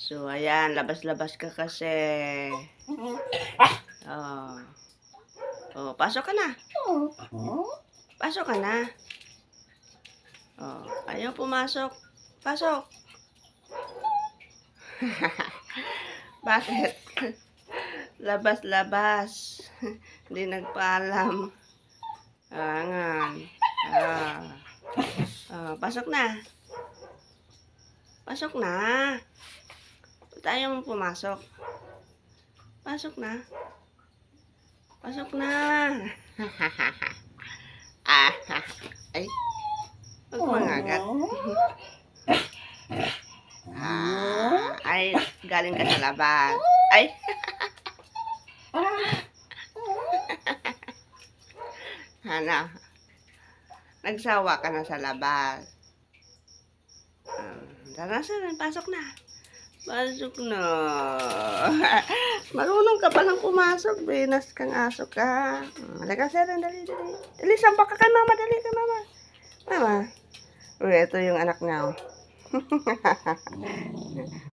So, ayan, labas-labas ka kasi. Oh. Oh, pasok ka na. Pasok ka na. Oh, ayaw pumasok. Pasok. Bakit? Labas-labas. Hindi nagpaalam. Angan. Ah. Oh, pasok na. Pasok na. Ba't ayaw mo pumasok? Pasok na. Pasok na. Ah, ay. Huwag mangagat. Ay, galing ka sa labas. Ay. Ano? Nagsawa ka na sa labas. Tara, pasok na. Pasok na. Marunong ka palang pumasok. Binas kang aso ka. Halika, sir. Dali. Dali, sampak ka kay mama. Dali kay mama. Mama. Uy, ito yung anak niya.